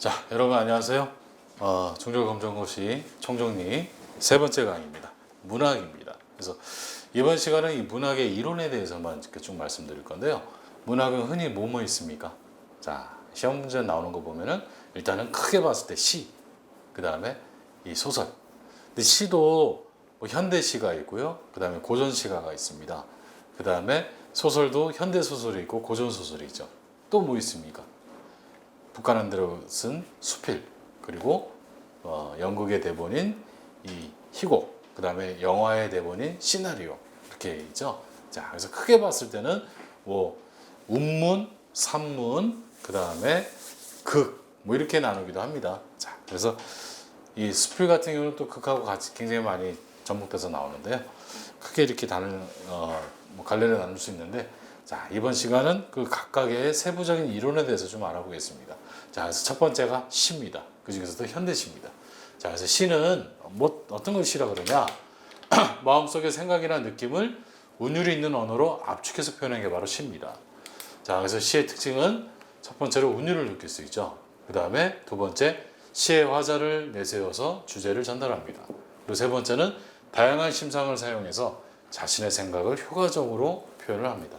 자, 여러분 안녕하세요. 종교검정고시 총정리 세 번째 강의입니다. 문학입니다. 그래서 이번 시간은 이 문학의 이론에 대해서만 이렇게 쭉 말씀드릴 건데요. 문학은 흔히 뭐뭐 있습니까? 자, 시험 문제 나오는 거 보면은 일단은 크게 봤을 때 시, 그 다음에 이 소설. 근데 시도 뭐 현대시가 있고요. 그 다음에 고전시가가 있습니다. 그 다음에 소설도 현대소설이 있고 고전소설이 있죠. 또 뭐 있습니까? 북한한대로 쓴 수필, 그리고 연극의 대본인 이 희곡, 그 다음에 영화의 대본인 시나리오, 이렇게 있죠. 자, 그래서 크게 봤을 때는 뭐 운문, 산문, 그 다음에 극, 뭐 이렇게 나누기도 합니다. 자, 그래서 이 수필 같은 경우는 또 극하고 같이 굉장히 많이 접목돼서 나오는데요. 크게 이렇게 뭐 갈래를 나눌 수 있는데, 자, 이번 시간은 그 각각의 세부적인 이론에 대해서 좀 알아보겠습니다. 자, 그래서 첫 번째가 시입니다. 그 중에서도 현대시입니다. 자, 그래서 시는 뭐 어떤 걸 시라 그러냐? 마음속의 생각이나 느낌을 운율이 있는 언어로 압축해서 표현하는 게 바로 시입니다. 자, 그래서 시의 특징은 첫 번째로 운율을 느낄 수 있죠. 그 다음에 두 번째, 시의 화자를 내세워서 주제를 전달합니다. 그리고 세 번째는 다양한 심상을 사용해서 자신의 생각을 효과적으로 표현을 합니다.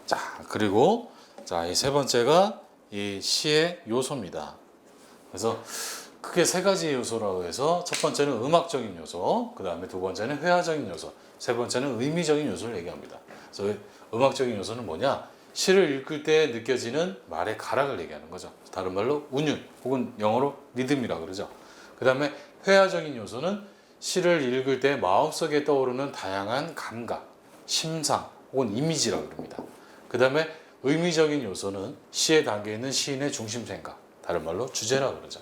자, 그리고 이 세 번째가 이 시의 요소입니다. 그래서 크게 세 가지 요소라고 해서 첫 번째는 음악적인 요소, 그 다음에 두 번째는 회화적인 요소, 세 번째는 의미적인 요소를 얘기합니다. 그래서 음악적인 요소는 뭐냐? 시를 읽을 때 느껴지는 말의 가락을 얘기하는 거죠. 다른 말로 운율 혹은 영어로 리듬이라고 그러죠. 그 다음에 회화적인 요소는 시를 읽을 때 마음속에 떠오르는 다양한 감각, 심상 혹은 이미지라고 합니다. 그 다음에 의미적인 요소는 시에 담겨 있는 시인의 중심 생각, 다른 말로 주제라고 그러죠.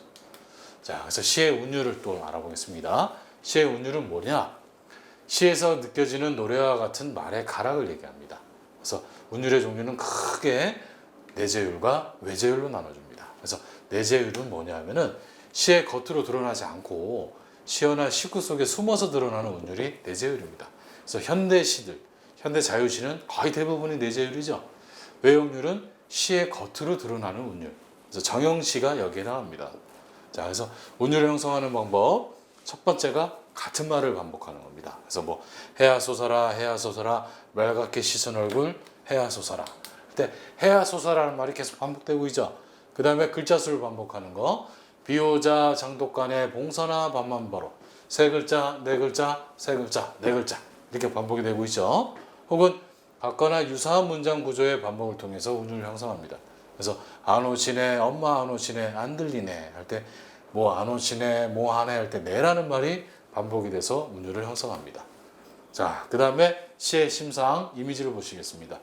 자, 그래서 시의 운율을 또 알아보겠습니다. 시의 운율은 뭐냐? 시에서 느껴지는 노래와 같은 말의 가락을 얘기합니다. 그래서 운율의 종류는 크게 내재율과 외재율로 나눠줍니다. 그래서 내재율은 뭐냐 하면은 시의 겉으로 드러나지 않고 시어나 시구 속에 숨어서 드러나는 운율이 내재율입니다. 그래서 현대 시들, 현대 자유시는 거의 대부분이 내재율이죠. 외용률은 시의 겉으로 드러나는 운율. 그래서 정형시가 여기에 나옵니다. 자, 그래서 운율을 형성하는 방법, 첫 번째가 같은 말을 반복하는 겁니다. 그래서 뭐 해야 솟아라, 해야 솟아라, 맑게 씻은 얼굴, 해야 솟아라. 그때 해야 솟아라는 말이 계속 반복되고 있죠. 그 다음에 글자 수를 반복하는 거, 비오자 장독간에 봉선아 밤만 벌어, 세 글자, 네 글자, 세 글자, 네 글자, 이렇게 반복이 되고 있죠. 혹은 같거나 유사한 문장 구조의 반복을 통해서 운율을 형성합니다. 그래서 안 오시네, 엄마 안 오시네, 안 들리네 할 때 뭐 안 오시네, 뭐 하네 할 때 네라는 말이 반복이 돼서 운율을 형성합니다. 자, 그 다음에 시의 심상, 이미지를 보시겠습니다.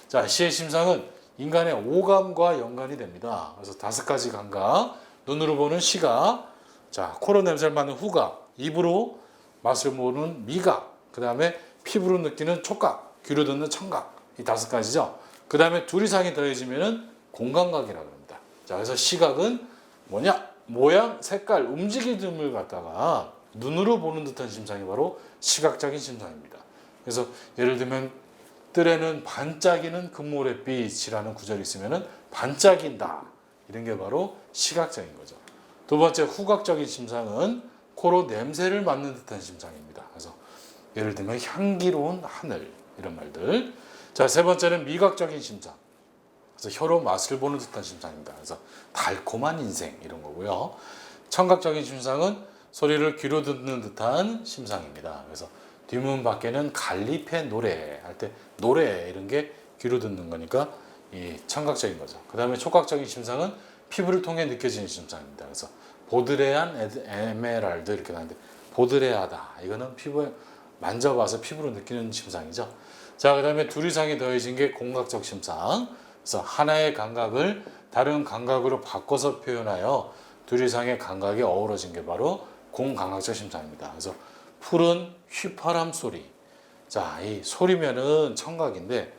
자, 시의 심상은 인간의 오감과 연관이 됩니다. 그래서 5가지 감각, 눈으로 보는 시각, 자, 코로 냄새를 맡는 후각, 입으로 맛을 보는 미각, 그 다음에 피부로 느끼는 촉각, 귀로 듣는 청각, 이 5가지죠. 그 다음에 둘 이상이 더해지면은 공감각이라고 합니다. 자, 그래서 시각은 뭐냐? 모양, 색깔, 움직임을 갖다가 눈으로 보는 듯한 심상이 바로 시각적인 심상입니다. 그래서 예를 들면 뜰에는 반짝이는 금모래빛이라는 구절이 있으면은 반짝인다, 이런 게 바로 시각적인 거죠. 두 번째, 후각적인 심상은 코로 냄새를 맡는 듯한 심상입니다. 그래서 예를 들면 향기로운 하늘, 이런 말들. 자, 세 번째는 미각적인 심상. 그래서 혀로 맛을 보는 듯한 심상입니다. 그래서 달콤한 인생, 이런 거고요. 청각적인 심상은 소리를 귀로 듣는 듯한 심상입니다. 그래서 뒷문 밖에는 갈리페 노래 할 때 노래 이런 게 귀로 듣는 거니까 이 청각적인 거죠. 그 다음에 촉각적인 심상은 피부를 통해 느껴지는 심상입니다. 그래서 보드레한 에메랄드 이렇게 나는데 보드레하다, 이거는 피부에 만져봐서 피부로 느끼는 심상이죠. 자, 그 다음에 둘 이상이 더해진 게 공각적 심상. 그래서 하나의 감각을 다른 감각으로 바꿔서 표현하여 둘 이상의 감각이 어우러진 게 바로 공감각적 심상입니다. 그래서 푸른 휘파람 소리. 자, 이 소리면은 청각인데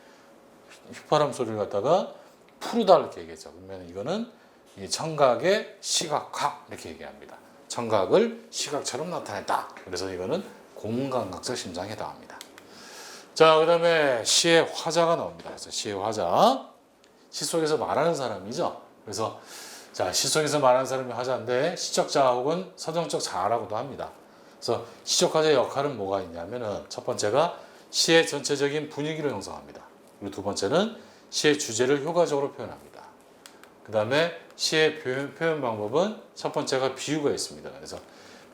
휘파람 소리를 갖다가 푸르다 이렇게 얘기했죠. 그러면 이거는 이 청각의 시각화 이렇게 얘기합니다. 청각을 시각처럼 나타냈다. 그래서 이거는 공감각적 심상에 해당합니다. 자, 그 다음에 시의 화자가 나옵니다. 그래서 시의 화자, 시 속에서 말하는 사람이죠. 그래서 자, 시 속에서 말하는 사람이 하자인데 시적자 혹은 서정적 자라고도 합니다. 그래서 시적화자의 역할은 뭐가 있냐면은 첫 번째가 시의 전체적인 분위기를 형성합니다. 그리고 두 번째는 시의 주제를 효과적으로 표현합니다. 그 다음에 시의 표현 방법은 첫 번째가 비유가 있습니다. 그래서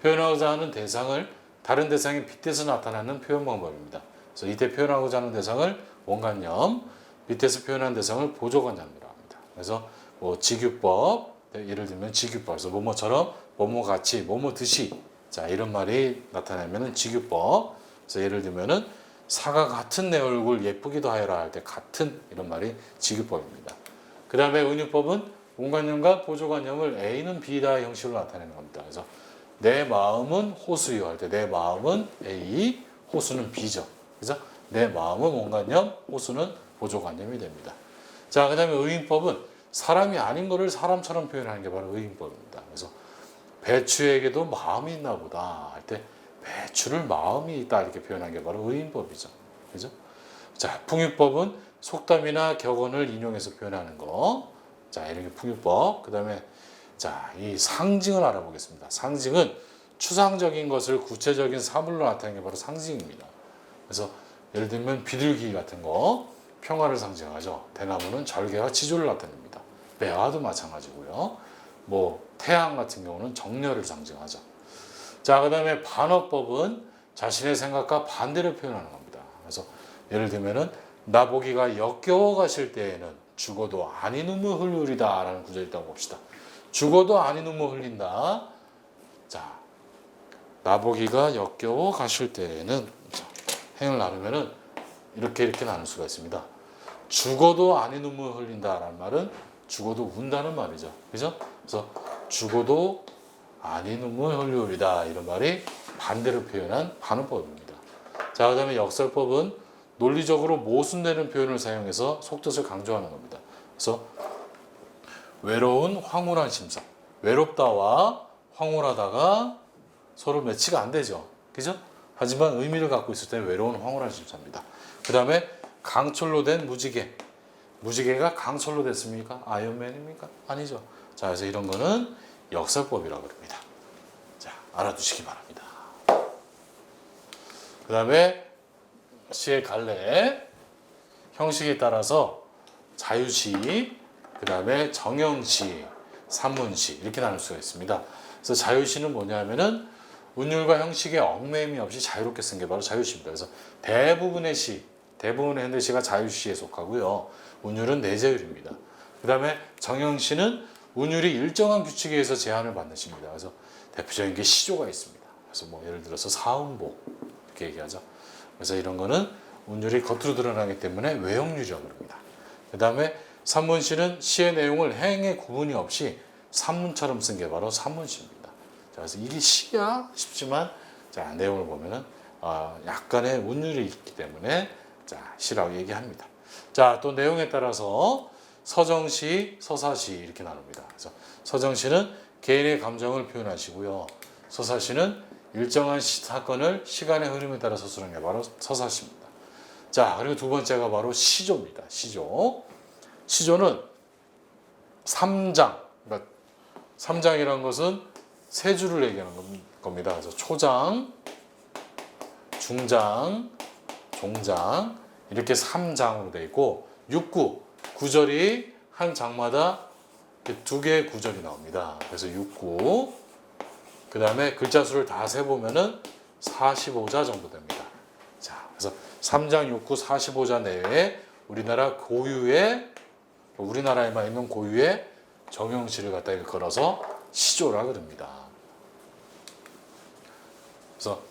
표현하고자 하는 대상을 다른 대상에 빗대서 나타내는 표현 방법입니다. 그래서 이때 표현하고자 하는 대상을 원관념, 밑에서 표현한 대상을 보조관념이라고 합니다. 그래서 뭐 직유법, 예를 들면 직유법, 그래서 뭐뭐처럼, 뭐뭐같이, 뭐뭐듯이, 자 이런 말이 나타나면은 직유법. 그래서 예를 들면은 사과 같은 내 얼굴 예쁘기도 하여라 할 때 같은 이런 말이 직유법입니다. 그 다음에 은유법은 원관념과 보조관념을 A는 B다 형식으로 나타내는 겁니다. 그래서 내 마음은 호수요 할 때 내 마음은 A, 호수는 B죠. 그래서 내 마음은 원관념, 호수는 보조관념이 됩니다. 자, 그 다음에 의인법은 사람이 아닌 것을 사람처럼 표현하는 게 바로 의인법입니다. 그래서 배추에게도 마음이 있나 보다 할 때 배추를 마음이 있다 이렇게 표현하는 게 바로 의인법이죠. 그죠? 자, 풍유법은 속담이나 격언을 인용해서 표현하는 거. 자, 이런 게 풍유법. 그 다음에 자, 이 상징을 알아보겠습니다. 상징은 추상적인 것을 구체적인 사물로 나타내는 게 바로 상징입니다. 그래서 예를 들면 비둘기 같은 거 평화를 상징하죠. 대나무는 절개와 지조를 나타냅니다. 매화도 마찬가지고요. 뭐 태양 같은 경우는 정렬을 상징하죠. 자, 그 다음에 반어법은 자신의 생각과 반대로 표현하는 겁니다. 그래서 예를 들면은 나보기가 역겨워 가실 때에는 죽어도 아니 눈물 흘리리다 라는 구절이 있다고 봅시다. 죽어도 아니 눈물 흘린다. 자, 나보기가 역겨워 가실 때에는 행을 나누면은 이렇게 나눌 수가 있습니다. 죽어도 아니 눈물 흘린다라는 말은 죽어도 운다는 말이죠. 그죠? 그래서 죽어도 아니 눈물 흘리리다 이런 말이 반대로 표현한 반어법입니다. 자, 그 다음에 역설법은 논리적으로 모순되는 표현을 사용해서 속뜻을 강조하는 겁니다. 그래서 외로운 황홀한 심사. 외롭다와 황홀하다가 서로 매치가 안 되죠. 그죠? 하지만 의미를 갖고 있을 때 외로운 황홀한 심사입니다. 그 다음에 강철로 된 무지개. 무지개가 강철로 됐습니까? 아이언맨입니까? 아니죠. 자, 그래서 이런 거는 역설법이라고 합니다. 자, 알아두시기 바랍니다. 그 다음에 시의 갈래, 형식에 따라서 자유시, 그 다음에 정형시, 산문시 이렇게 나눌 수가 있습니다. 그래서 자유시는 뭐냐면은 운율과 형식에 얽매임이 없이 자유롭게 쓴 게 바로 자유시입니다. 그래서 대부분의 현대시가 자유시에 속하고요. 운율은 내재율입니다. 그 다음에 정형시는 운율이 일정한 규칙에 의해서 제한을 받는 시입니다. 그래서 대표적인 게 시조가 있습니다. 그래서 뭐 예를 들어서 사음보 이렇게 얘기하죠. 그래서 이런 거는 운율이 겉으로 드러나기 때문에 외형률이라고 합니다. 그 다음에 산문시는 시의 내용을 행의 구분이 없이 산문처럼 쓴 게 바로 산문시입니다. 자, 그래서 이게 시야 싶지만 자, 내용을 보면은 약간의 운율이 있기 때문에 자, 시라고 얘기합니다. 자, 또 내용에 따라서 서정시, 서사시 이렇게 나눕니다. 그래서 서정시는 개인의 감정을 표현하시고요. 서사시는 일정한 사건을 시간의 흐름에 따라 서술하는 게 바로 서사시입니다. 자, 그리고 두 번째가 바로 시조입니다. 시조. 시조는 3장. 그러니까 3장이라는 것은 세 줄을 얘기하는 겁니다. 그래서 초장, 중장, 종장 이렇게 3장으로 되어 있고 6구, 구절이 한 장마다 두 개의 구절이 나옵니다. 그래서 6구. 그 다음에 글자 수를 다 세보면은 45자 정도 됩니다. 자, 그래서 3장 6구 45자 내외에 우리나라에만 있는 고유의 정형시를 갖다 걸어서 시조라 그럽니다. 그래서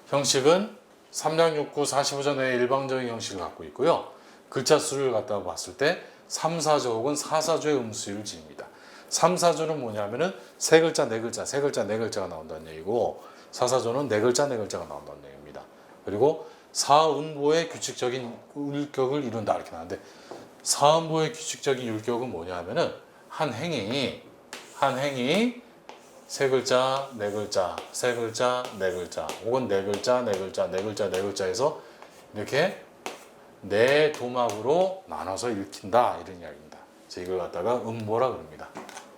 형식은 3장 6구 45자 내외 일방적인 형식을 갖고 있고요. 글자 수를 갖다 봤을 때 3, 4조 혹은 4, 4조의 음수를 지닙니다. 3, 4조는 뭐냐면은 세 글자, 네 글자, 세 글자, 네 글자가 나온다는 얘기고 4, 4조는 네 글자, 네 글자가 나온다는 얘기입니다. 그리고 사음보의 규칙적인 율격을 이룬다 이렇게 나오는데 사음보의 규칙적인 율격은 뭐냐면은 한 행이 세 글자, 네 글자, 세 글자, 네 글자, 혹은 네 글자, 네 글자, 네 글자, 네 글자에서 이렇게 네 도막으로 나눠서 읽힌다 이런 이야기입니다. 이걸 갖다가 음모라 그럽니다.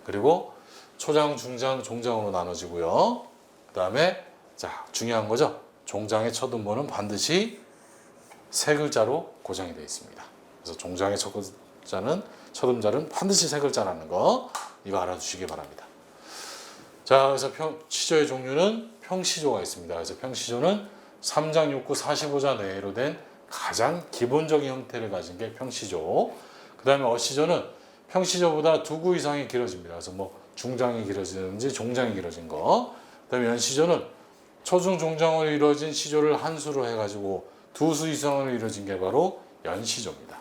그리고 초장, 중장, 종장으로 나눠지고요. 그 다음에 자 중요한 거죠. 종장의 첫 음모는 반드시 세 글자로 고정이 되어 있습니다. 그래서 종장의 첫 음자는 반드시 세 글자라는 거 이거 알아두시기 바랍니다. 자, 그래서 시조의 종류는 평시조가 있습니다. 그래서 평시조는 3장 6구 45자 내로 된 가장 기본적인 형태를 가진 게 평시조. 그 다음에 어시조는 평시조보다 2구 이상이 길어집니다. 그래서 뭐 중장이 길어지는지 종장이 길어진 거. 그 다음에 연시조는 초중 종장으로 이루어진 시조를 한 수로 해가지고 2수 이상으로 이루어진 게 바로 연시조입니다.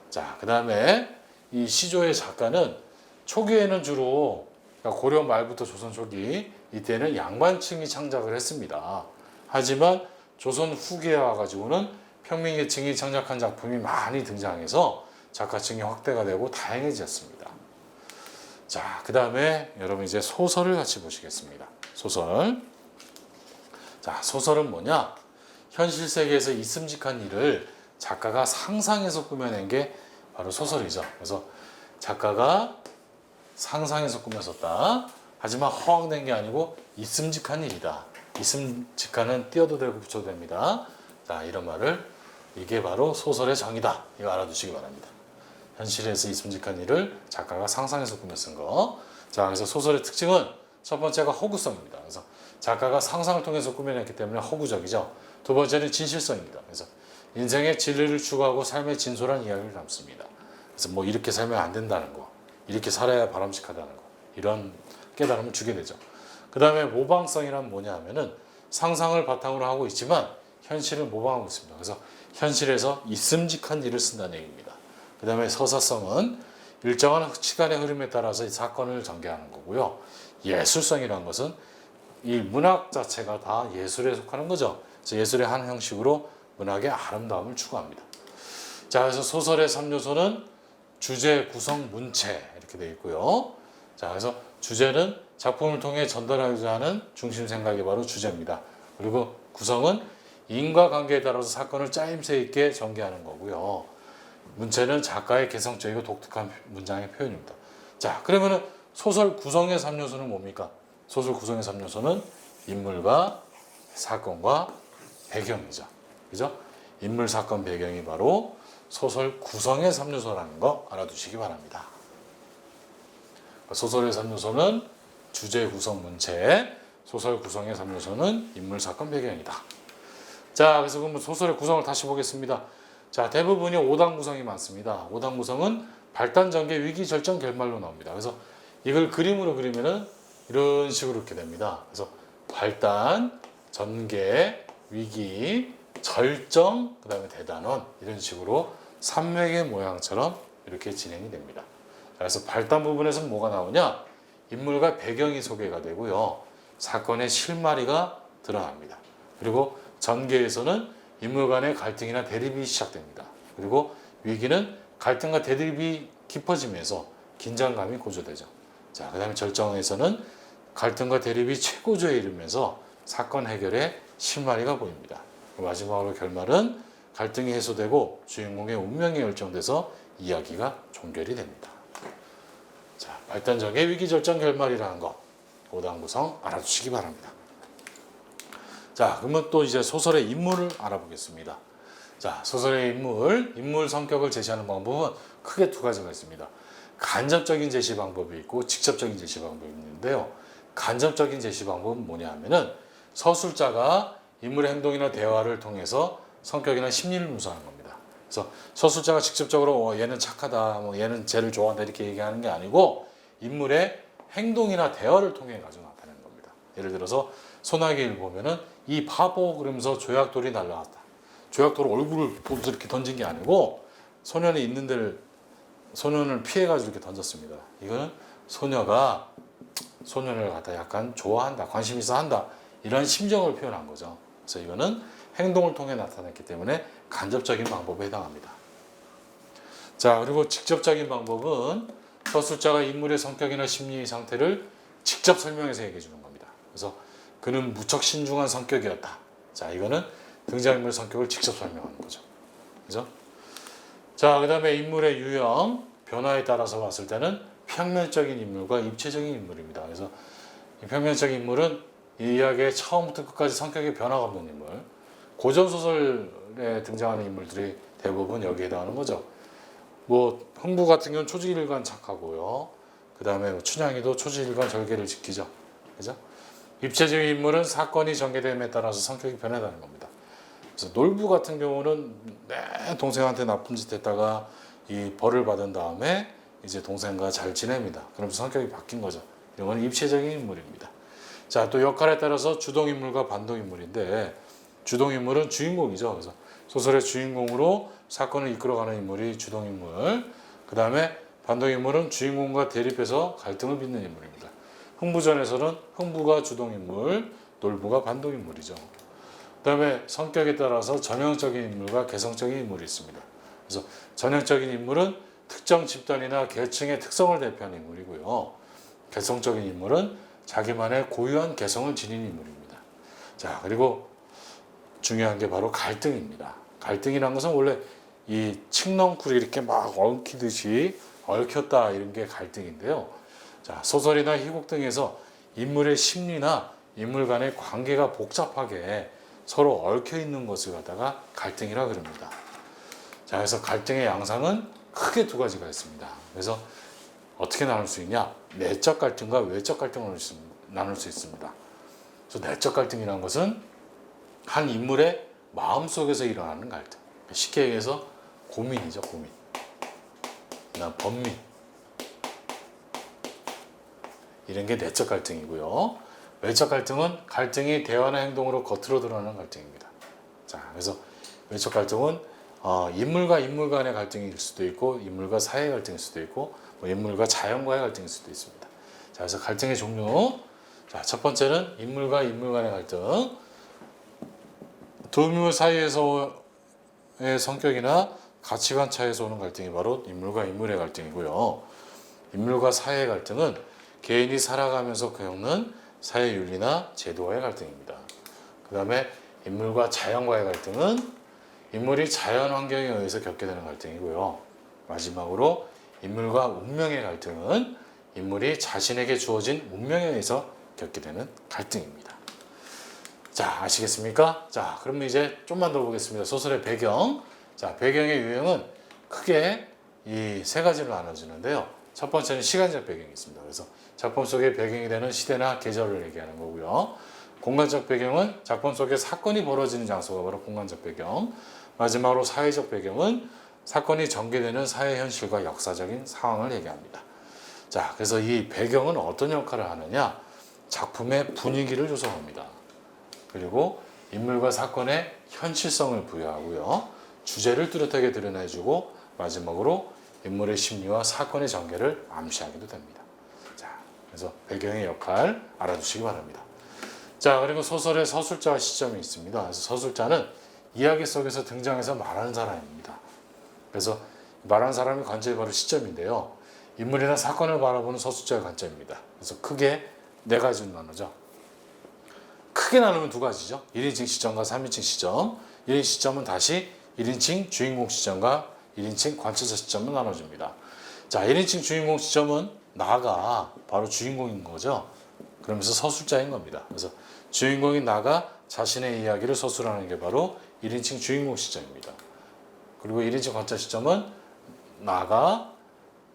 자, 그 다음에 이 시조의 작가는 초기에는 주로 그러니까 고려 말부터 조선 초기 이때는 양반층이 창작을 했습니다. 하지만 조선 후기에 와가지고는 평민계층이 창작한 작품이 많이 등장해서 작가층이 확대가 되고 다양해졌습니다. 자, 그 다음에 여러분 이제 소설을 같이 보시겠습니다. 소설. 자, 소설은 뭐냐? 현실 세계에서 있음직한 일을 작가가 상상해서 꾸며낸 게 바로 소설이죠. 그래서 작가가 상상해서 꾸몄었다. 하지만 허황된 게 아니고 있음직한 일이다. 있음직한은 띄어도 되고 붙여도 됩니다. 자, 이런 말을 이게 바로 소설의 정의다. 이거 알아두시기 바랍니다. 현실에서 있음직한 일을 작가가 상상해서 꾸며 쓴 거. 자, 그래서 소설의 특징은 첫 번째가 허구성입니다. 그래서 작가가 상상을 통해서 꾸며냈기 때문에 허구적이죠. 두 번째는 진실성입니다. 그래서 인생의 진리를 추구하고 삶의 진솔한 이야기를 담습니다. 그래서 뭐 이렇게 살면 안 된다는 거, 이렇게 살아야 바람직하다는 거, 이런 깨달음을 주게 되죠. 그 다음에 모방성이란 뭐냐 하면은 상상을 바탕으로 하고 있지만 현실을 모방하고 있습니다. 그래서 현실에서 있음직한 일을 쓴다는 얘기입니다. 그 다음에 서사성은 일정한 시간의 흐름에 따라서 이 사건을 전개하는 거고요. 예술성이라는 것은 이 문학 자체가 다 예술에 속하는 거죠. 그래서 예술의 한 형식으로 문학의 아름다움을 추구합니다. 자, 그래서 소설의 3요소는 주제, 구성, 문체 이렇게 되어 있고요. 자, 그래서 주제는 작품을 통해 전달하고자 하는 중심 생각이 바로 주제입니다. 그리고 구성은 인과관계에 따라서 사건을 짜임새 있게 전개하는 거고요. 문체는 작가의 개성적이고 독특한 문장의 표현입니다. 자, 그러면은 소설 구성의 3요소는 뭡니까? 소설 구성의 3요소는 인물과 사건과 배경이죠. 그죠? 인물, 사건, 배경이 바로 소설 구성의 3요소라는 거 알아두시기 바랍니다. 소설의 3요소는 주제, 구성, 문체, 소설 구성의 3요소는 인물, 사건, 배경이다. 자, 그래서 그럼 소설의 구성을 다시 보겠습니다. 자, 대부분이 5단 구성이 많습니다. 5단 구성은 발단, 전개, 위기, 절정, 결말로 나옵니다. 그래서 이걸 그림으로 그리면은 이런 식으로 이렇게 됩니다. 그래서 발단, 전개, 위기, 절정, 그 다음에 대단원 이런 식으로 산맥의 모양처럼 이렇게 진행이 됩니다. 그래서 발단 부분에서는 뭐가 나오냐? 인물과 배경이 소개가 되고요. 사건의 실마리가 드러납니다. 그리고 전개에서는 인물 간의 갈등이나 대립이 시작됩니다. 그리고 위기는 갈등과 대립이 깊어지면서 긴장감이 고조되죠. 자, 그 다음에 절정에서는 갈등과 대립이 최고조에 이르면서 사건 해결의 실마리가 보입니다. 마지막으로 결말은 갈등이 해소되고 주인공의 운명이 결정돼서 이야기가 종결이 됩니다. 자, 발단, 전개, 위기, 절정, 결말이라는 거 5단 구성 알아두시기 바랍니다. 자, 그러면 또 이제 소설의 인물을 알아보겠습니다. 자, 소설의 인물 성격을 제시하는 방법은 크게 두 가지가 있습니다. 간접적인 제시 방법이 있고 직접적인 제시 방법이 있는데요. 간접적인 제시 방법은 뭐냐 하면은 서술자가 인물의 행동이나 대화를 통해서 성격이나 심리를 묘사하는 겁니다. 그래서 서술자가 직접적으로 얘는 착하다, 뭐 얘는 쟤를 좋아한다 이렇게 얘기하는 게 아니고 인물의 행동이나 대화를 통해 가지고 나타내는 겁니다. 예를 들어서 소나기를 보면은 이 바보 그러면서 조약돌이 날라왔다. 조약돌 얼굴을 보면서 이렇게 던진 게 아니고 소년이 있는 데를 소년을 피해가지고 이렇게 던졌습니다. 이거는 소녀가 소년을 갖다 약간 좋아한다, 관심 있어 한다 이런 심정을 표현한 거죠. 그래서 이거는 행동을 통해 나타냈기 때문에 간접적인 방법에 해당합니다. 자, 그리고 직접적인 방법은 서술자가 인물의 성격이나 심리 상태를 직접 설명해서 얘기해 주는 겁니다. 그래서 그는 무척 신중한 성격이었다. 자, 이거는 등장인물 성격을 직접 설명하는 거죠. 그죠? 자, 그 다음에 인물의 유형, 변화에 따라서 봤을 때는 평면적인 인물과 입체적인 인물입니다. 그래서 이 평면적인 인물은 이 이야기의 처음부터 끝까지 성격의 변화가 없는 인물. 고전소설에 등장하는 인물들이 대부분 여기에 해당하는 거죠. 뭐 흥부 같은 경우는 초지일관 착하고요. 그 다음에 춘향이도 초지일관 절개를 지키죠. 그죠? 입체적인 인물은 사건이 전개됨에 따라서 성격이 변해가는 겁니다. 그래서 놀부 같은 경우는 내 동생한테 나쁜 짓 했다가 이 벌을 받은 다음에 이제 동생과 잘 지냅니다. 그러면서 성격이 바뀐 거죠. 이런 건 입체적인 인물입니다. 자, 또 역할에 따라서 주동인물과 반동인물인데 주동인물은 주인공이죠. 그래서 소설의 주인공으로 사건을 이끌어가는 인물이 주동인물. 그 다음에 반동인물은 주인공과 대립해서 갈등을 빚는 인물입니다. 흥부전에서는 흥부가 주동인물, 놀부가 반동인물이죠. 그 다음에 성격에 따라서 전형적인 인물과 개성적인 인물이 있습니다. 그래서 전형적인 인물은 특정 집단이나 계층의 특성을 대표하는 인물이고요. 개성적인 인물은 자기만의 고유한 개성을 지닌 인물입니다. 자, 그리고 중요한 게 바로 갈등입니다. 갈등이라는 것은 원래 이 칡넝쿨이 이렇게 막 얽히듯이 얽혔다 이런 게 갈등인데요. 자, 소설이나 희곡 등에서 인물의 심리나 인물 간의 관계가 복잡하게 서로 얽혀 있는 것을 갖다가 갈등이라 그럽니다. 자, 그래서 갈등의 양상은 크게 두 가지가 있습니다. 그래서 어떻게 나눌 수 있냐? 내적 갈등과 외적 갈등을 나눌 수 있습니다. 그래서 내적 갈등이라는 것은 한 인물의 마음속에서 일어나는 갈등. 쉽게 얘기해서 고민이죠, 고민. 그다음 번민. 이런 게 내적 갈등이고요. 외적 갈등은 갈등이 대화나 행동으로 겉으로 드러나는 갈등입니다. 자, 그래서 외적 갈등은 인물과 인물 간의 갈등일 수도 있고 인물과 사회의 갈등일 수도 있고 뭐 인물과 자연과의 갈등일 수도 있습니다. 자, 그래서 갈등의 종류. 자, 첫 번째는 인물과 인물 간의 갈등. 두 인물 사이에서의 성격이나 가치관 차이에서 오는 갈등이 바로 인물과 인물의 갈등이고요. 인물과 사회의 갈등은 개인이 살아가면서 겪는 사회 윤리나 제도와의 갈등입니다. 그 다음에 인물과 자연과의 갈등은 인물이 자연 환경에 의해서 겪게 되는 갈등이고요. 마지막으로 인물과 운명의 갈등은 인물이 자신에게 주어진 운명에 의해서 겪게 되는 갈등입니다. 자, 아시겠습니까? 자, 그러면 이제 좀만 더 보겠습니다. 소설의 배경. 자, 배경의 유형은 크게 이 세 가지로 나눠지는데요. 첫 번째는 시간적 배경이 있습니다. 그래서 작품 속의 배경이 되는 시대나 계절을 얘기하는 거고요. 공간적 배경은 작품 속에 사건이 벌어지는 장소가 바로 공간적 배경. 마지막으로 사회적 배경은 사건이 전개되는 사회 현실과 역사적인 상황을 얘기합니다. 자, 그래서 이 배경은 어떤 역할을 하느냐? 작품의 분위기를 조성합니다. 그리고 인물과 사건의 현실성을 부여하고요. 주제를 뚜렷하게 드러내주고 마지막으로 인물의 심리와 사건의 전개를 암시하기도 됩니다. 자, 그래서 배경의 역할 알아두시기 바랍니다. 자, 그리고 소설의 서술자와 시점이 있습니다. 그래서 서술자는 이야기 속에서 등장해서 말하는 사람입니다. 그래서 말하는 사람의 관점이 바로 시점인데요. 인물이나 사건을 바라보는 서술자의 관점입니다. 그래서 크게 네 가지로 나누죠. 크게 나누면 두 가지죠. 1인칭 시점과 3인칭 시점. 1인칭 시점은 다시 1인칭 주인공 시점과 1인칭 관찰자 시점을 나눠줍니다. 자, 1인칭 주인공 시점은 나가 바로 주인공인 거죠. 그러면서 서술자인 겁니다. 그래서 주인공인 나가 자신의 이야기를 서술하는 게 바로 1인칭 주인공 시점입니다. 그리고 1인칭 관찰 시점은 나가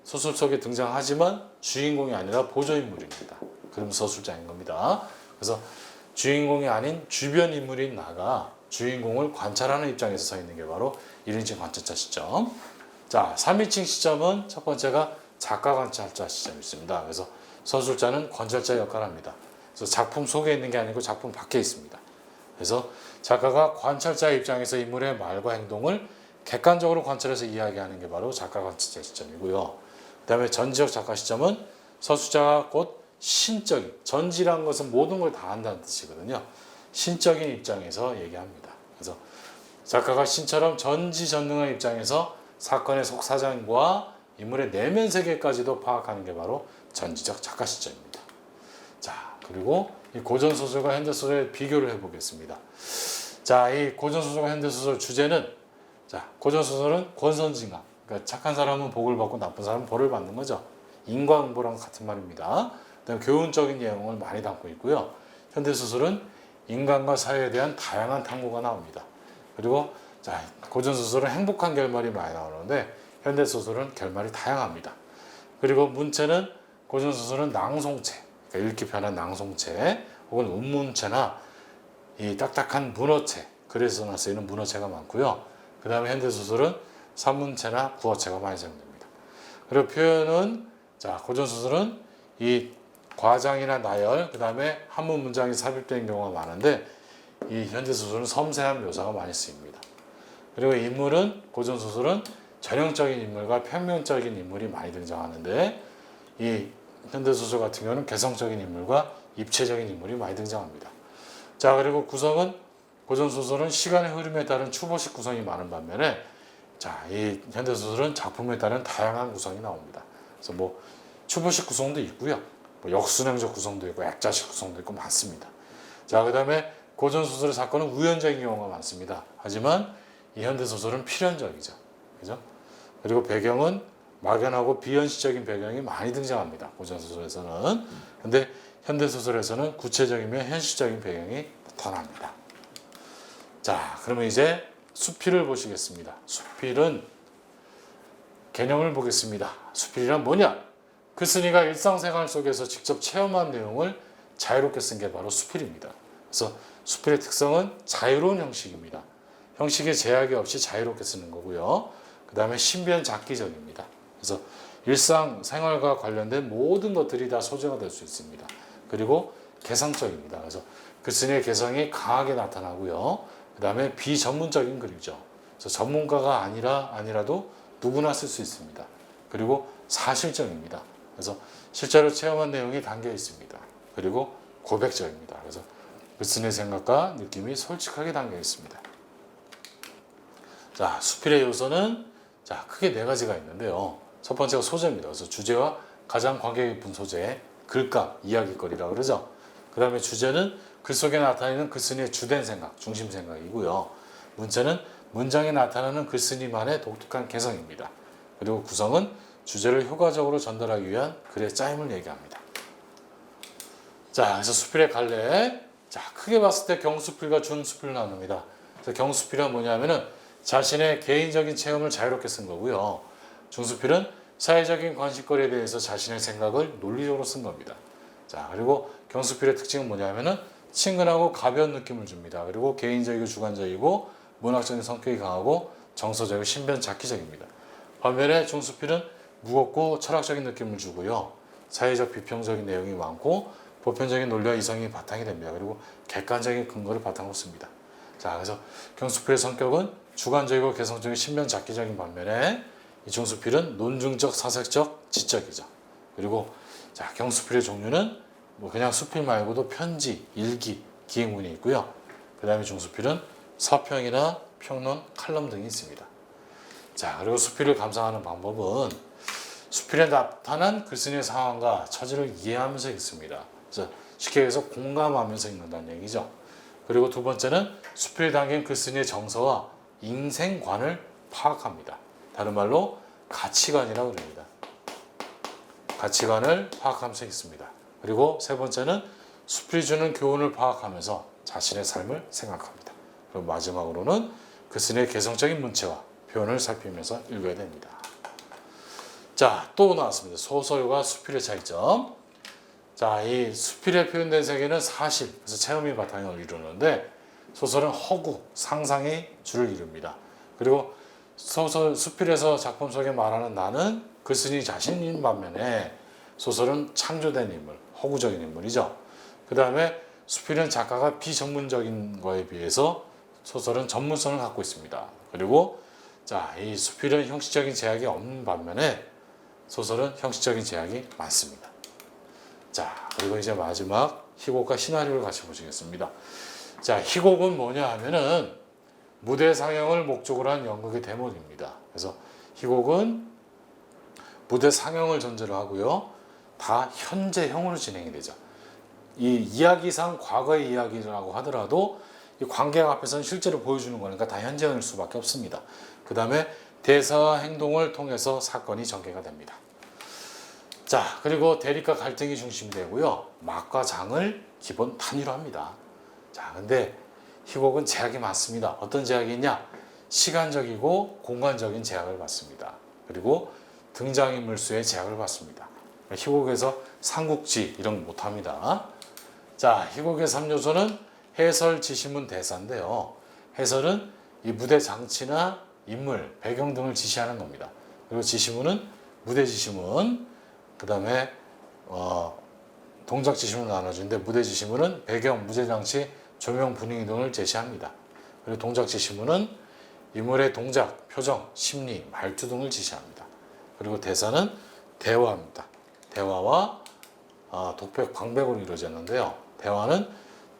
소설 속에 등장하지만 주인공이 아니라 보조인물입니다. 그러면서 서술자인 겁니다. 그래서 주인공이 아닌 주변 인물인 나가 주인공을 관찰하는 입장에서 서 있는 게 바로 1인칭 관찰자 시점. 자, 3인칭 시점은 첫 번째가 작가 관찰자 시점이 있습니다. 그래서 서술자는 관찰자 역할을 합니다. 그래서 작품 속에 있는 게 아니고 작품 밖에 있습니다. 그래서 작가가 관찰자의 입장에서 인물의 말과 행동을 객관적으로 관찰해서 이야기하는 게 바로 작가 관찰자 시점이고요. 그 다음에 전지적 작가 시점은 서술자가 곧 신적인, 전지라는 것은 모든 걸 다 한다는 뜻이거든요. 신적인 입장에서 얘기합니다. 그래서 작가가 신처럼 전지전능한 입장에서 사건의 속사정과 인물의 내면 세계까지도 파악하는 게 바로 전지적 작가 시점입니다. 자, 그리고 이 고전소설과 현대소설의 비교를 해보겠습니다. 자, 이 고전소설과 현대소설 주제는, 자, 고전소설은 권선징악, 그러니까 착한 사람은 복을 받고 나쁜 사람은 벌을 받는 거죠. 인과응보랑 같은 말입니다. 그다음에 교훈적인 내용을 많이 담고 있고요. 현대소설은 인간과 사회에 대한 다양한 탐구가 나옵니다. 그리고 자, 고전소설은 행복한 결말이 많이 나오는데 현대소설은 결말이 다양합니다. 그리고 문체는 고전소설은 낭송체, 그러니까 읽기 편한 낭송체 혹은 운문체나 이 딱딱한 문어체, 글에서나 쓰이는 문어체가 많고요. 그 다음에 현대소설은 산문체나 구어체가 많이 사용됩니다. 그리고 표현은 자, 고전소설은 이 과장이나 나열, 그 다음에 한문 문장이 삽입된 경우가 많은데 이 현대소설은 섬세한 묘사가 많이 쓰입니다. 그리고 인물은 고전소설은 전형적인 인물과 평면적인 인물이 많이 등장하는데 이 현대소설 같은 경우는 개성적인 인물과 입체적인 인물이 많이 등장합니다. 자, 그리고 구성은 고전소설은 시간의 흐름에 따른 추보식 구성이 많은 반면에 자, 이 현대소설은 작품에 따른 다양한 구성이 나옵니다. 그래서 뭐 추보식 구성도 있고요. 뭐 역순행적 구성도 있고 액자식 구성도 있고 많습니다. 자, 그 다음에 고전소설의 사건은 우연적인 경우가 많습니다. 하지만 이 현대소설은 필연적이죠. 그죠? 그리고 배경은 막연하고 비현실적인 배경이 많이 등장합니다. 고전소설에서는. 근데 현대소설에서는 구체적이며 현실적인 배경이 나타납니다. 자, 그러면 이제 수필을 보시겠습니다. 수필은 개념을 보겠습니다. 수필이란 뭐냐? 글쓴이가 일상생활 속에서 직접 체험한 내용을 자유롭게 쓴 게 바로 수필입니다. 그래서 수필의 특성은 자유로운 형식입니다. 형식에 제약이 없이 자유롭게 쓰는 거고요. 그 다음에 신변잡기적입니다. 그래서 일상생활과 관련된 모든 것들이 다 소재가 될 수 있습니다. 그리고 개성적입니다. 그래서 글쓴이의 개성이 강하게 나타나고요. 그 다음에 비전문적인 글이죠. 그래서 전문가가 아니라도 누구나 쓸 수 있습니다. 그리고 사실적입니다. 그래서 실제로 체험한 내용이 담겨 있습니다. 그리고 고백적입니다. 그래서 글쓴이의 생각과 느낌이 솔직하게 담겨 있습니다. 자, 수필의 요소는 자, 크게 네 가지가 있는데요. 첫 번째가 소재입니다. 그래서 주제와 가장 관계 깊은 소재, 글감, 이야기거리라고 그러죠. 그 다음에 주제는 글 속에 나타나는 글쓴이의 주된 생각, 중심 생각이고요. 문체는 문장에 나타나는 글쓴이만의 독특한 개성입니다. 그리고 구성은 주제를 효과적으로 전달하기 위한 글의 짜임을 얘기합니다. 자, 그래서 수필의 갈래. 자, 크게 봤을 때 경수필과 준수필을 나눕니다. 그래서 경수필은 뭐냐면은 자신의 개인적인 체험을 자유롭게 쓴 거고요. 중수필은 사회적인 관심거리에 대해서 자신의 생각을 논리적으로 쓴 겁니다. 자, 그리고 경수필의 특징은 뭐냐면은 친근하고 가벼운 느낌을 줍니다. 그리고 개인적이고 주관적이고 문학적인 성격이 강하고 정서적이고 신변잡기적입니다. 반면에 중수필은 무겁고 철학적인 느낌을 주고요. 사회적 비평적인 내용이 많고 보편적인 논리와 이성이 바탕이 됩니다. 그리고 객관적인 근거를 바탕으로 씁니다. 자, 그래서 경수필의 성격은 주관적이고 개성적인 신변잡기적인 반면에 이 중수필은 논증적, 사색적, 지적이죠. 그리고 자, 경수필의 종류는 뭐 그냥 수필 말고도 편지, 일기, 기행문이 있고요. 그 다음에 중수필은 서평이나 평론, 칼럼 등이 있습니다. 자, 그리고 수필을 감상하는 방법은 수필에 나타난 글쓴이의 상황과 처지를 이해하면서 읽습니다. 그래서 쉽게 해서 공감하면서 읽는다는 얘기죠. 그리고 두 번째는 수필에 담긴 글쓴이의 정서와 인생관을 파악합니다. 다른 말로 가치관이라고 합니다. 가치관을 파악하면서 읽습니다. 그리고 세 번째는 수필이 주는 교훈을 파악하면서 자신의 삶을 생각합니다. 그리고 마지막으로는 글쓴이의 개성적인 문체와 표현을 살피면서 읽어야 됩니다. 자, 또 나왔습니다. 소설과 수필의 차이점. 자, 이 수필에 표현된 세계는 사실, 그래서 체험이 바탕을 이루는데 소설은 허구, 상상의 줄을 이룹니다. 그리고 소설, 수필에서 작품 속에 말하는 나는 글쓴이 자신인 반면에 소설은 창조된 인물, 허구적인 인물이죠. 그 다음에 수필은 작가가 비전문적인 거에 비해서 소설은 전문성을 갖고 있습니다. 그리고 자, 이 수필은 형식적인 제약이 없는 반면에 소설은 형식적인 제약이 많습니다. 자, 그리고 이제 마지막 희곡과 시나리오를 같이 보시겠습니다. 자, 희곡은 뭐냐 하면은 무대 상영을 목적으로 한 연극의 대목입니다. 그래서 희곡은 무대 상영을 전제로 하고요. 다 현재형으로 진행이 되죠. 이 이야기상 과거의 이야기라고 하더라도 이 관객 앞에서는 실제로 보여주는 거니까 다 현재형일 수밖에 없습니다. 그 다음에 대사와 행동을 통해서 사건이 전개가 됩니다. 자, 그리고 대립과 갈등이 중심이 되고요. 막과 장을 기본 단위로 합니다. 자, 근데 희곡은 제약이 많습니다. 어떤 제약이 있냐? 시간적이고 공간적인 제약을 받습니다. 그리고 등장인물 수의 제약을 받습니다. 희곡에서 삼국지 이런 거 못합니다. 자, 희곡의 3요소는 해설, 지시문, 대사인데요. 해설은 이 무대 장치나 인물, 배경 등을 지시하는 겁니다. 그리고 지시문은 무대 지시문, 그 다음에 동작 지시문 나눠지는데 무대 지시문은 배경, 무대 장치, 조명, 분위기 등을 제시합니다. 그리고 동작 지시문은 인물의 동작, 표정, 심리, 말투 등을 지시합니다. 그리고 대사는 대화입니다. 대화와 독백, 광백으로 이루어졌는데요. 대화는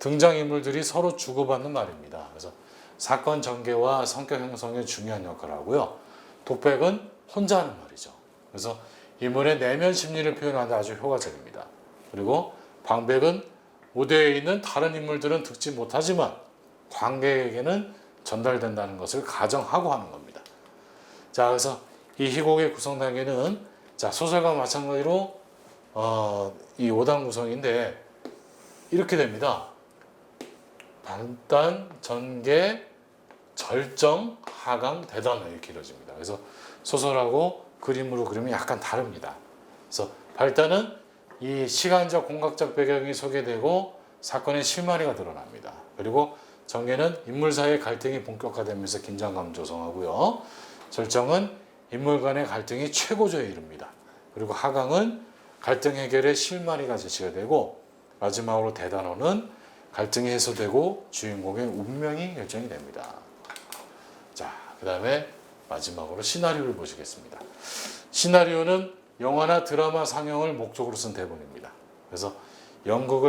등장인물들이 서로 주고받는 말입니다. 그래서 사건 전개와 성격 형성에 중요한 역할을 하고요. 독백은 혼자 하는 말이죠. 그래서 인물의 내면 심리를 표현하는 데 아주 효과적입니다. 그리고 광백은 무대에 있는 다른 인물들은 듣지 못하지만 관객에게는 전달된다는 것을 가정하고 하는 겁니다. 자, 그래서 이 희곡의 구성 단계는 자, 소설과 마찬가지로 이 5단 구성인데 이렇게 됩니다. 발단, 전개, 절정, 하강, 대단 이렇게 이루어집니다. 그래서 소설하고 그림으로 그리면 약간 다릅니다. 그래서 발단은 이 시간적 공각적 배경이 소개되고 사건의 실마리가 드러납니다. 그리고 전개는 인물 사이의 갈등이 본격화되면서 긴장감 조성하고요. 절정은 인물 간의 갈등이 최고조에 이릅니다. 그리고 하강은 갈등 해결의 실마리가 제시가 되고 마지막으로 대단원은 갈등이 해소되고 주인공의 운명이 결정이 됩니다. 자, 그 다음에 마지막으로 시나리오를 보시겠습니다. 시나리오는 영화나 드라마 상영을 목적으로 쓴 대본입니다. 그래서 연극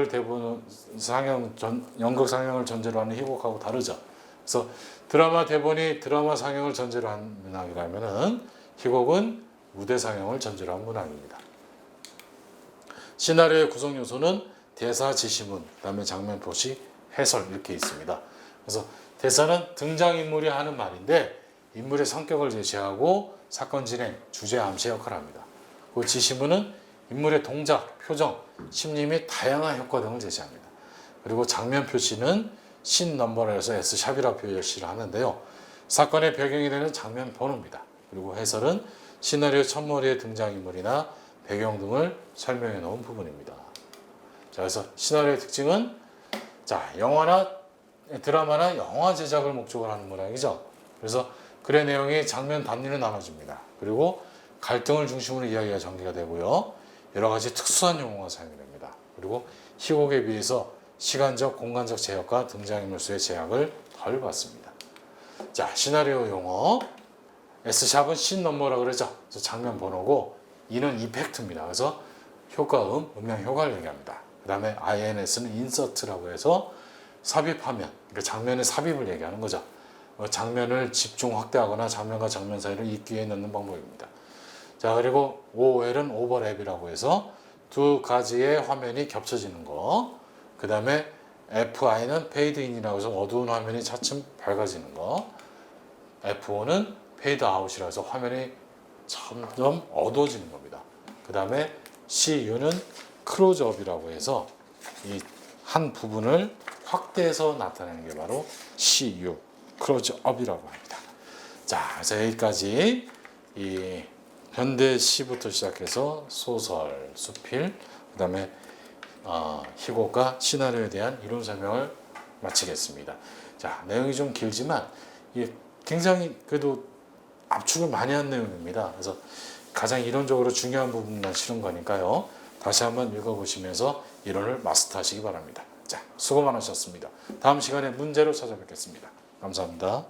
상영을 전제로 하는 희곡하고 다르죠. 그래서 드라마 대본이 드라마 상영을 전제로 한 문학이라면은 희곡은 무대 상영을 전제로 한 문학입니다. 시나리오의 구성 요소는 대사, 지시문, 그다음에 장면 표시, 해설 이렇게 있습니다. 그래서 대사는 등장인물이 하는 말인데 인물의 성격을 제시하고 사건 진행, 주제 암시 역할을 합니다. 그 지시문은 인물의 동작, 표정, 심리 및 다양한 효과 등을 제시합니다. 그리고 장면 표시는 씬 넘버라서 S샵이라 표시를 하는데요. 사건의 배경이 되는 장면 번호입니다. 그리고 해설은 시나리오 첫머리의 등장인물이나 배경 등을 설명해 놓은 부분입니다. 자, 그래서 시나리오의 특징은 자, 영화나 드라마나 영화 제작을 목적으로 하는 문학이죠. 그래서 글의 내용이 장면 단위로 나눠집니다. 그리고 갈등을 중심으로 이야기가 전개가 되고요. 여러 가지 특수한 용어가 사용이 됩니다. 그리고 희곡에 비해서 시간적, 공간적 제약과 등장인물 수의 제약을 덜 받습니다. 자, 시나리오 용어. S샵은 씬 넘버라고 그러죠. 그래서 장면 번호고 E는 이펙트입니다. 그래서 효과음, 음향 효과를 얘기합니다. 그 다음에 INS는 인서트라고 해서 삽입하면, 그러니까 장면의 삽입을 얘기하는 거죠. 장면을 집중 확대하거나 장면과 장면 사이를 있기에 넣는 방법입니다. 자, 그리고 OL은 오버랩이라고 해서 두 가지의 화면이 겹쳐지는 거. 그 다음에 FI는 페이드인이라고 해서 어두운 화면이 차츰 밝아지는 거. F5는 페이드아웃이라고 해서 화면이 점점 어두워지는 겁니다. 그 다음에 CU는 클로즈업이라고 해서 이 한 부분을 확대해서 나타내는 게 바로 CU, 클로즈업이라고 합니다. 자, 그래서 여기까지 이 현대 시부터 시작해서 소설, 수필, 그 다음에 희곡과 시나리오에 대한 이론 설명을 마치겠습니다. 자, 내용이 좀 길지만 굉장히 그래도 압축을 많이 한 내용입니다. 그래서 가장 이론적으로 중요한 부분만 실은 거니까요. 다시 한번 읽어보시면서 이론을 마스터하시기 바랍니다. 자, 수고 많으셨습니다. 다음 시간에 문제로 찾아뵙겠습니다. 감사합니다.